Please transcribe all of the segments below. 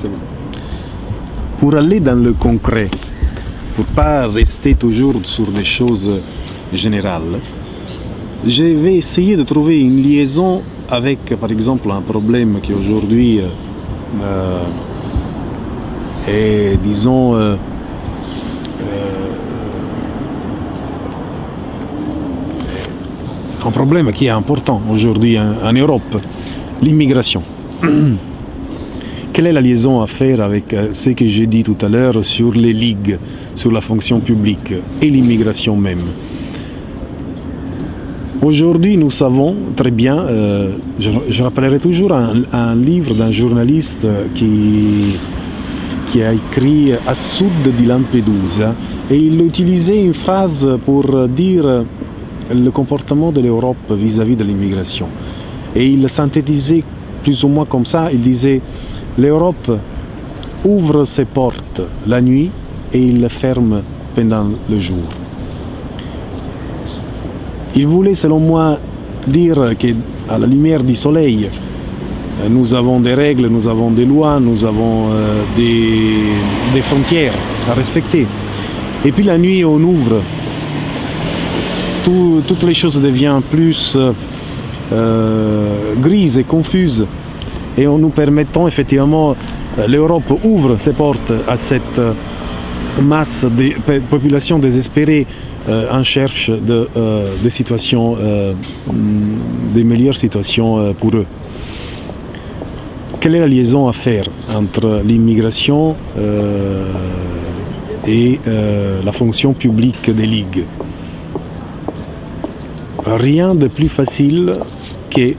C'est bon. Pour aller dans le concret, pour ne pas rester toujours sur des choses générales, je vais essayer de trouver une liaison avec, par exemple, un problème qui aujourd'hui est, disons, un problème qui est important aujourd'hui en Europe, l'immigration. Quelle est la liaison à faire avec ce que j'ai dit tout à l'heure sur les ligues, sur la fonction publique et l'immigration même? Aujourd'hui, nous savons très bien, je rappellerai toujours un livre d'un journaliste qui a écrit à sud de Lampedusa, et il utilisait une phrase pour dire le comportement de l'Europe vis-à-vis de l'immigration. Et il synthétisait plus ou moins comme ça, il disait: l'Europe ouvre ses portes la nuit et il les ferme pendant le jour. Il voulait, selon moi, dire qu'à la lumière du soleil, nous avons des règles, nous avons des lois, nous avons des frontières à respecter. Et puis la nuit, on ouvre. Toutes les choses deviennent plus grises et confuses. Et en nous permettant, effectivement, l'Europe ouvre ses portes à cette masse de population désespérée en cherche des situations, des meilleures situations pour eux. Quelle est la liaison à faire entre l'immigration et la fonction publique des ligues? Rien de plus facile que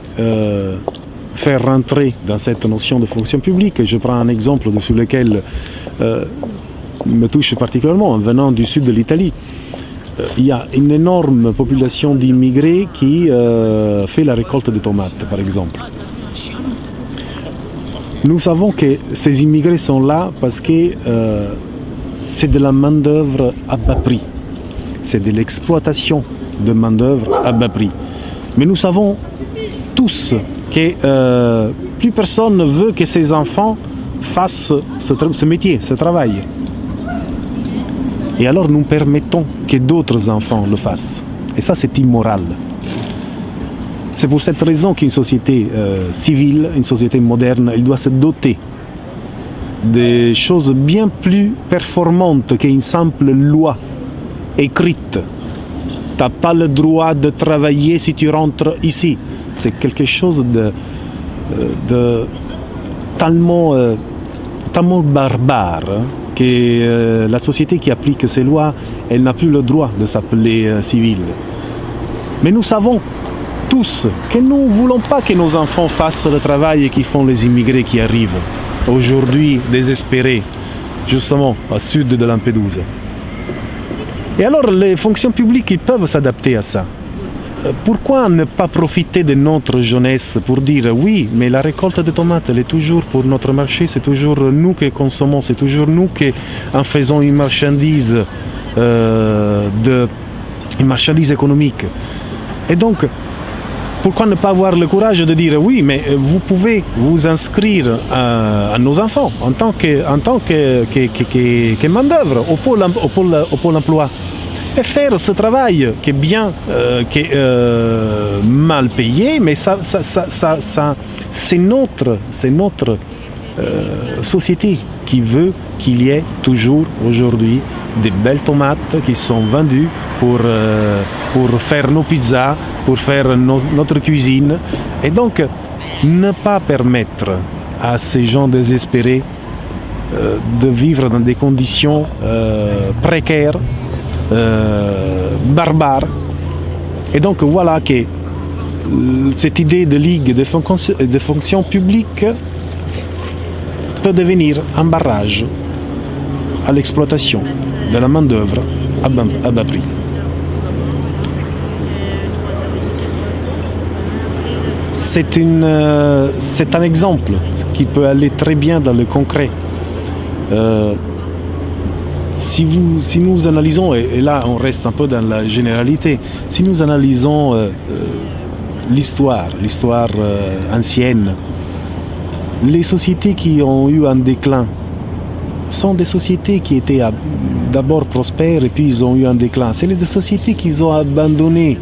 faire rentrer dans cette notion de fonction publique. Je prends un exemple sur lequel me touche particulièrement en venant du sud de l'Italie. Il y a une énorme population d'immigrés qui fait la récolte de tomates, par exemple. Nous savons que ces immigrés sont là parce que c'est de la main-d'œuvre à bas prix. C'est de l'exploitation de main-d'œuvre à bas prix. Mais nous savons tous que plus personne ne veut que ses enfants fassent ce métier, ce travail. Et alors nous permettons que d'autres enfants le fassent. Et ça, c'est immoral. C'est pour cette raison qu'une société civile, une société moderne, elle doit se doter de choses bien plus performantes qu'une simple loi écrite. Tu n'as pas le droit de travailler si tu rentres ici. C'est quelque chose de tellement barbare que la société qui applique ces lois, elle n'a plus le droit de s'appeler civile. Mais nous savons tous que nous ne voulons pas que nos enfants fassent le travail qu'ils font les immigrés qui arrivent aujourd'hui désespérés, justement au sud de Lampedusa. Et alors les fonctions publiques, ils peuvent s'adapter à ça. Pourquoi ne pas profiter de notre jeunesse pour dire oui, mais la récolte de tomates, elle est toujours pour notre marché, c'est toujours nous qui consommons, c'est toujours nous qui en faisons une marchandise, une marchandise économique. Et donc, pourquoi ne pas avoir le courage de dire oui, mais vous pouvez vous inscrire à nos enfants en tant que main-d'œuvre au pôle emploi et faire ce travail qui est bien, qui est mal payé, mais ça c'est notre société qui veut qu'il y ait toujours aujourd'hui des belles tomates qui sont vendues pour faire nos pizzas, pour faire notre cuisine. Et donc, ne pas permettre à ces gens désespérés de vivre dans des conditions précaires, barbares. Et donc, voilà que cette idée de ligue de fonction publique peut devenir un barrage à l'exploitation de la main-d'œuvre à bas prix. C'est un exemple qui peut aller très bien dans le concret. Si nous analysons, et là on reste un peu dans la généralité, si nous analysons l'histoire ancienne, Les sociétés qui ont eu un déclin sont des sociétés qui étaient d'abord prospères et puis ils ont eu un déclin. C'est des sociétés qui ont abandonné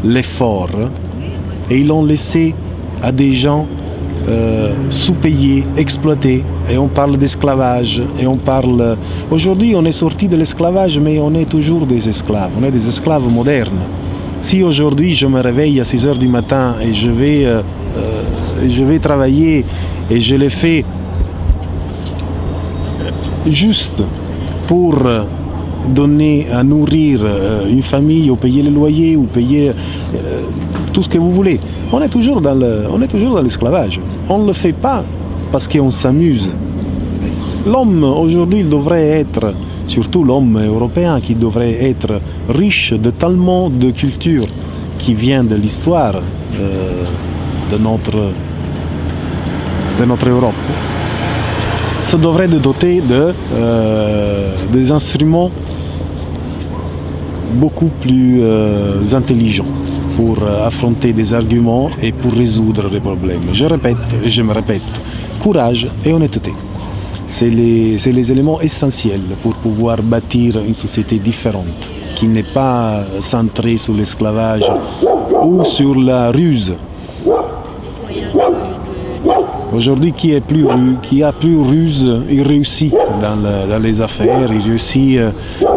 l'effort et ils l'ont laissé à des gens sous-payés, exploités. Et on parle d'esclavage. Et on parle... Aujourd'hui, on est sorti de l'esclavage, mais on est toujours des esclaves. On est des esclaves modernes. Si aujourd'hui, je me réveille à 6 heures du matin et je vais travailler et je le fais juste pour donner à nourrir une famille ou payer le loyer ou payer tout ce que vous voulez. On est toujours dans l'esclavage. On ne le fait pas parce qu'on s'amuse. L'homme aujourd'hui il devrait être, surtout l'homme européen qui devrait être riche de tellement de culture qui vient de l'histoire de notre Europe, se devrait de doter des instruments beaucoup plus intelligents pour affronter des arguments et pour résoudre les problèmes. Je répète et je me répète, courage et honnêteté. C'est les éléments essentiels pour pouvoir bâtir une société différente, qui n'est pas centrée sur l'esclavage ou sur la ruse. Aujourd'hui, qui a plus ruse, il réussit dans les affaires, il réussit,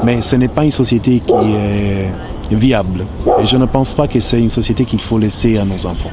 mais ce n'est pas une société qui est viable. Et je ne pense pas que c'est une société qu'il faut laisser à nos enfants.